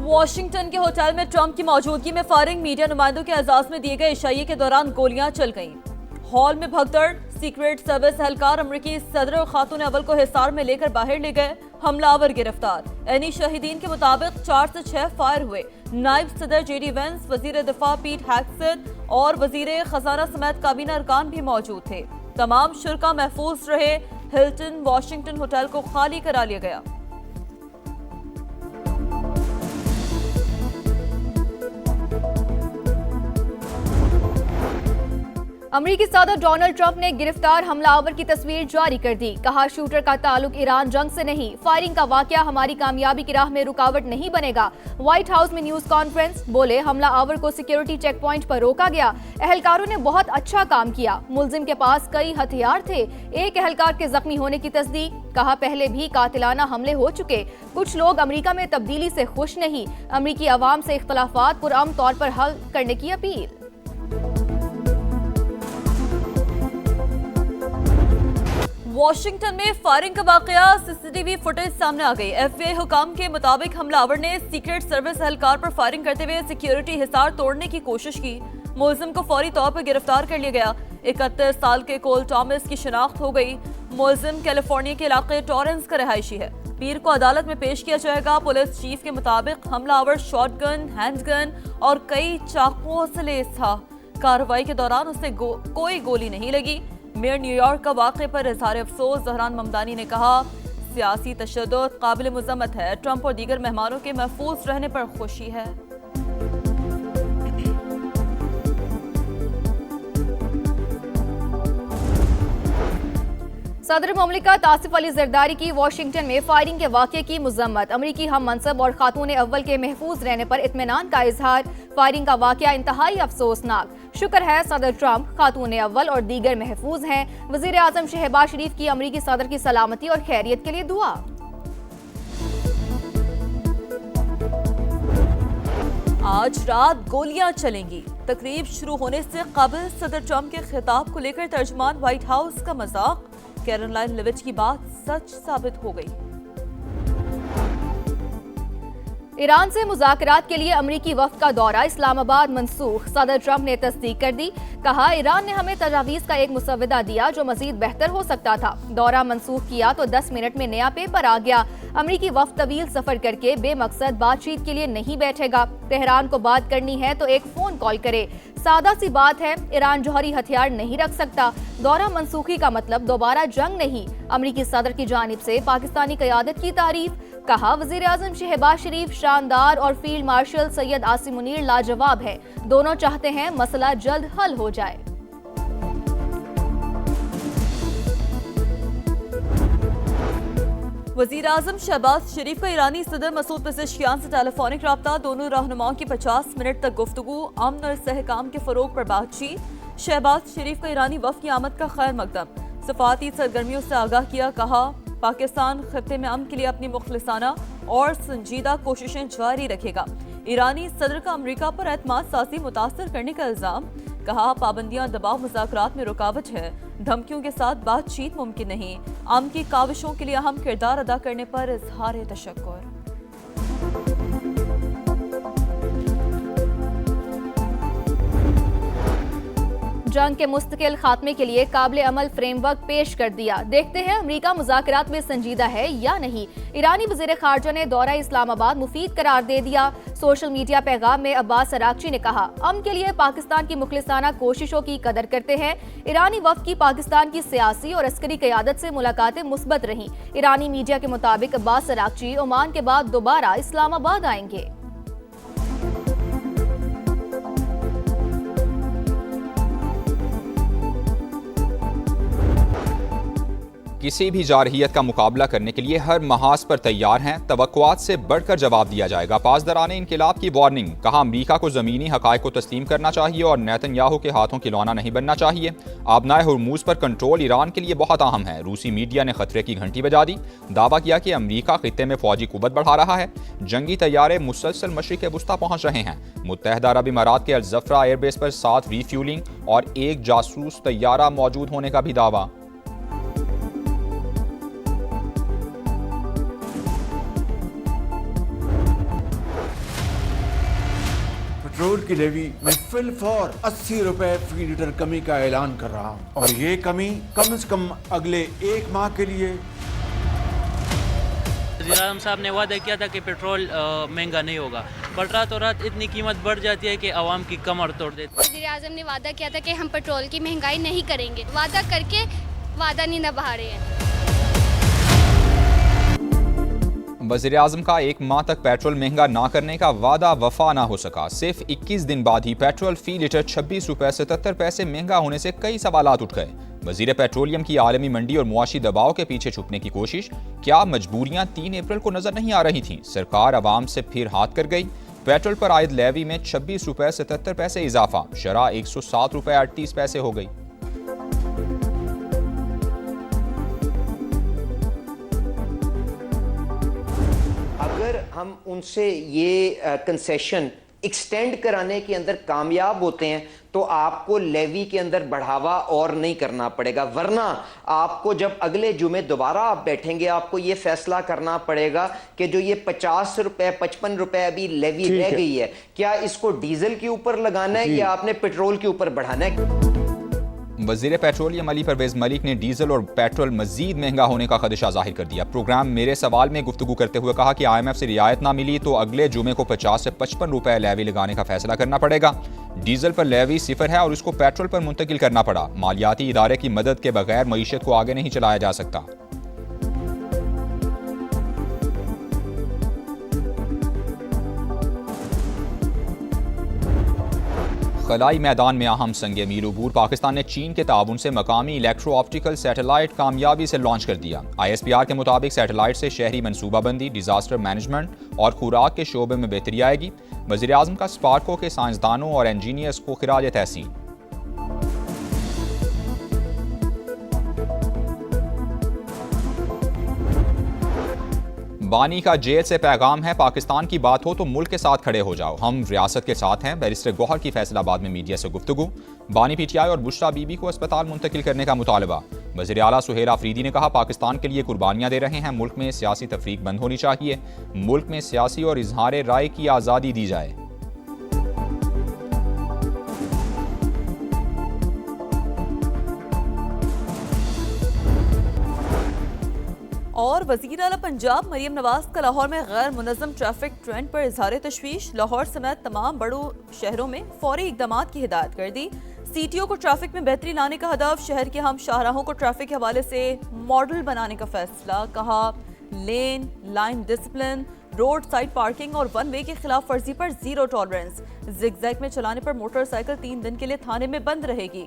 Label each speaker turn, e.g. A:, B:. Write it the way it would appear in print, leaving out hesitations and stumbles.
A: Washington के hotel में Trump की मौजूदगी में फायरिंग, मीडिया नुमाइंदों के एजाज में दिए गए इशारे के दौरान गोलियां चल गईं। हॉल में भगदड़, सीक्रेट सर्विस एहलकार अमेरिकी सदर और खातून अव्वल को हिसार में लेकर बाहर ले गए, हमलावर गिरफ्तार। एनी शहीदीन के मुताबिक 4 से 6 फायर हुए। नायब सदर जेडी वेंस, वजीर दिफा पीट हेग्सेट और वजीर खजाना समेत काबीना अरकान भी मौजूद थे। तमाम शुरका महफूज रहे। हिल्टन वॉशिंगटन होटल को खाली करा लिया गया।
B: अमेरिकी सदर डोनाल्ड ट्रंप ने गिरफ्तार हमलावर की तस्वीर जारी कर दी। कहा, शूटर का ताल्लुक ईरान जंग से नहीं, फायरिंग का वाकया हमारी कामयाबी की राह में रुकावट नहीं बनेगा। व्हाइट हाउस में न्यूज कॉन्फ्रेंस, बोले हमलावर को सिक्योरिटी चेक पॉइंट पर रोका गया। एहलकारों ने बहुत अच्छा काम किया। मुलजिम के पास कई हथियार थे। एक एहलकार के जख्मी होने की तस्दीक। कहा, पहले भी कातिलाना हमले हो चुके। कुछ लोग अमेरिका में तब्दीली से खुश नहीं। अमेरिकी अवाम से इख्तलाफात पुरअमन तौर पर हल करने की अपील।
A: वॉशिंगटन में फायरिंग का वाकया, सीसीटीवी फुटेज सामने आ गई। एफबीआई हुकाम के मुताबिक हमलावर ने सीक्रेट सर्विस एहलकार पर फायरिंग करते हुए सिक्योरिटी हिसार तोड़ने की कोशिश की। मुलजिम को फौरी तौर पर गिरफ्तार कर लिया गया। 31 साल के कोल टॉमस की शिनाख्त हो गई। मुलजिम कैलिफोर्निया के इलाके टॉरेंस का रहायशी है। पीर को अदालत में पेश किया जाएगा। पुलिस चीफ के मुताबिक हमलावर शॉटगन, हैंडगन और कई चाकुओं से लैस था। कार्रवाई के दौरान उसे कोई गोली नहीं लगी। मेयर न्यूयॉर्क का वाक़े पर इजहार अफसोस जहरान ममदानी ने कहा, सियासी तशद्दुद काबिल मुज़म्मत है। ट्रंप और दीगर मेहमानों के महफूज रहने पर खुशी है।
B: सदर मुमलिकत आसिफ अली जरदारी की वॉशिंगटन में फायरिंग के वाक़े की मुज़म्मत। अमेरिकी हम मनसब और खातून अव्वल के महफूज रहने पर इत्मीनान का इजहार। फायरिंग का वाक़या इंतहाई अफसोसनाक। शुक्र है सदर ट्रंप, खातून अव्वल और दीगर महफूज हैं। वज़ीर आज़म शहबाज शरीफ की अमेरिकी सदर की सलामती और खैरियत के लिए दुआ।
A: आज रात गोलियां चलेंगी। तकरीब शुरू होने से कबल सदर ट्रंप के खिताब को लेकर तर्जुमान व्हाइट हाउस का मजाक। कैरोलाइन लेविच की बात सच साबित हो गई।
B: ईरान से मुज़ाकरात के लिए अमेरिकी वफ़द का दौरा इस्लामाबाद मनसूख। सदर ट्रंप ने तस्दीक कर दी। कहा, ईरान ने हमें तजावीज़ का एक मुसव्वदा दिया जो मजीद बेहतर हो सकता था। दौरा मनसूख किया तो 10 मिनट में नया पेपर आ गया। अमेरिकी वफ़द तवील सफर करके बेमकसद बातचीत के लिए नहीं बैठेगा। तेहरान को बात करनी है तो एक फ़ोन कॉल करे। सादा सी बात है, ईरान जौहरी हथियार नहीं रख सकता। दौरा मनसूखी का मतलब दोबारा जंग नहीं। अमेरिकी सदर की जानिब से पाकिस्तानी क़यादत की तारीफ। कहा, वज़ीर आज़म शहबाज शरीफ शानदार और फील्ड मार्शल सैयद आसिम मुनीर लाजवाब है। दोनों चाहते हैं मसला जल्द हल हो जाए।
A: वज़ीर आज़म शहबाज शरीफ का ईरानी सदर मसूद पेज़ेश्कियान से टेलीफोनिक रब्ता। दोनों रहनुमाओं की 50 मिनट तक गुफ्तगू। अमन और इस्तेहकाम के फ़रोग पर बातचीत। शहबाज शरीफ का ईरानी वफ़द की आमद का खैर मकदम। सफारती सरगर्मियों से आगाह किया। कहा, पाकिस्तान खत्ते में अमन के लिए अपनी मुखलिसाना और संजीदा कोशिशें जारी रखेगा। ईरानी सदर का अमेरिका पर एतमाद साज़ी मुतासर करने का इल्ज़ाम। कहा, पाबंदियां दबाव मुज़ाकरात में रुकावट है। धमकियों के साथ बातचीत मुमकिन नहीं। अमन की काविशों के लिए अहम किरदार अदा करने पर इज़हार तशक्कुर।
B: जंग के मुस्तकिल खात्मे के लिए काबिल अमल फ्रेमवर्क पेश कर दिया। देखते हैं अमेरिका मुज़ाकरात में संजीदा है या नहीं। ईरानी वज़ीर ख़ारजा ने दौरा इस्लामाबाद मुफीद करार दे दिया। सोशल मीडिया पैगाम में अब्बास अरागची ने कहा, अमन के लिए पाकिस्तान की मुखलिसाना कोशिशों की कदर करते हैं। ईरानी वफ़द की पाकिस्तान की सियासी और अस्करी क़यादत से मुलाकातें मुस्बत रहीं। ईरानी मीडिया के मुताबिक अब्बास अरागची ओमान के बाद दोबारा इस्लामाबाद आएंगे।
C: किसी भी जारहियत का मुकाबला करने के लिए हर महाज पर तैयार हैं। तवक्कुआत से बढ़कर जवाब दिया जाएगा। पासदाराने इनकिलाब की वार्निंग। कहा, अमरीका को ज़मीनी हक़ाइक़ को तस्लीम करना चाहिए और नेतन्याहू के हाथों खिलौना नहीं बनना चाहिए। आबनाए हुर्मुज पर कंट्रोल ईरान के लिए बहुत अहम है। रूसी मीडिया ने खतरे की घंटी बजा दी। दावा किया कि अमरीका खित्ते में फौजी कुव्वत बढ़ा रहा है। जंगी तैयारे मुसलसल मशरिक़ वुस्ता पहुँच रहे हैं। मुत्तहदा अरब इमारात के अल ज़फ़रा एयरबेस पर 7 रीफ्यूलिंग और 1 जासूस तैयारा मौजूद होने का भी दावा।
D: पेट्रोल की लेवी में फिलफौर 80 रुपए फी लीटर कमी का ऐलान कर रहा हूँ और ये कमी कम से कम अगले 1 माह के लिए।
E: वज़ीर आज़म साहब ने वादा किया था कि पेट्रोल महंगा नहीं होगा, पर रातों रात इतनी कीमत बढ़ जाती है कि आवाम की कमर तोड़ देती है।
F: वज़ीर आज़म ने वादा किया था कि हम पेट्रोल की महंगाई नहीं करेंगे, वादा करके वादा नहीं निभा रहे हैं।
C: वज़ीर आज़म का 1 माह तक पेट्रोल महंगा ना करने का वादा वफा ना हो सका। सिर्फ 21 दिन बाद ही पेट्रोल फी लीटर 26 रुपए 77 पैसे महंगा होने से कई सवालात उठ गए। वज़ीर पेट्रोलियम की आलमी मंडी और मुआशी दबाव के पीछे छुपने की कोशिश, क्या मजबूरियां 3 अप्रैल को नजर नहीं आ रही थीं? सरकार आवाम से फिर हाथ कर गई। पेट्रोल पर आयद लेवी में 26 रुपए 77 पैसे इजाफा, शरह 107 रुपए 38 पैसे हो गई।
G: अगर हम उनसे ये कंसेशन एक्सटेंड कराने के अंदर कामयाब होते हैं तो आपको लेवी के अंदर बढ़ावा और नहीं करना पड़ेगा, वरना आपको जब अगले जुमे दोबारा आप बैठेंगे आपको ये फैसला करना पड़ेगा कि जो ये 50 रुपए 55 रुपए अभी लेवी रह गई है, क्या इसको डीजल के ऊपर लगाना है या आपने पेट्रोल के ऊपर बढ़ाना है।
C: वज़ीर पेट्रोलियम अली परवेज मलिक ने डीजल और पेट्रोल मजीद महंगा होने का खदशा जाहिर कर दिया। प्रोग्राम मेरे सवाल में गुफ्तगू करते हुए कहा कि IMF से रियायत ना मिली तो अगले जुमे को 50 से 55 रुपए लेवी लगाने का फैसला करना पड़ेगा। डीजल पर लेवी 0 है और उसको पेट्रोल पर मुंतकिल करना पड़ा। मालियाती इदारे की मदद के बगैर मईशत को आगे नहीं चलाया जा सकता। खलाई मैदान में अहम संग मील अबूर, पाकिस्तान ने चीन के ताउन से मकामी इलेक्ट्रो ऑप्टिकल सैटेलाइट कामयाबी से लॉन्च कर दिया। ISPR के मुताबिक सैटेलाइट से शहरी मनसूबाबंदी, डिजास्टर मैनेजमेंट और खुराक के शोबे में बेहतरी आएगी। वज़ीर आज़म का स्पार्को के साइंसदानों और इंजीनियर्स को खिराज तहसीन। बानी का जेल से पैगाम है, पाकिस्तान की बात हो तो मुल्क के साथ खड़े हो जाओ, हम रियासत के साथ हैं। बैरिस्टर गौहर की फैसलाबाद में मीडिया से गुफ्तगू। बानी PTI और बुशरा बीबी को अस्पताल मुंतकिल करने का मुतालबा। वज़ीर आला सुहेल आफरीदी ने कहा पाकिस्तान के लिए कुर्बानियां दे रहे हैं, मुल्क में सियासी तफरीक बंद होनी चाहिए, मुल्क में सियासी और इजहार राय की आज़ादी दी जाए।
A: और वज़ीर आला पंजाब मरियम नवाज का लाहौर में गैर मुनज़्ज़म ट्रैफिक ट्रेंड पर इजहार तशवीश। लाहौर समेत तमाम बड़ों शहरों में फौरी इक़दामात की हिदायत कर दी। CTO को ट्रैफिक में बेहतरी लाने का हदफ, शहर के हम शाहराहों को ट्रैफिक के हवाले से मॉडल बनाने का फैसला। कहा lane line discipline, road side parking और 1 वे की खिलाफ वर्जी पर 0 टॉलरेंस। जिगजैग में चलाने पर मोटरसाइकिल 3 दिन के लिए थाने में बंद रहेगी।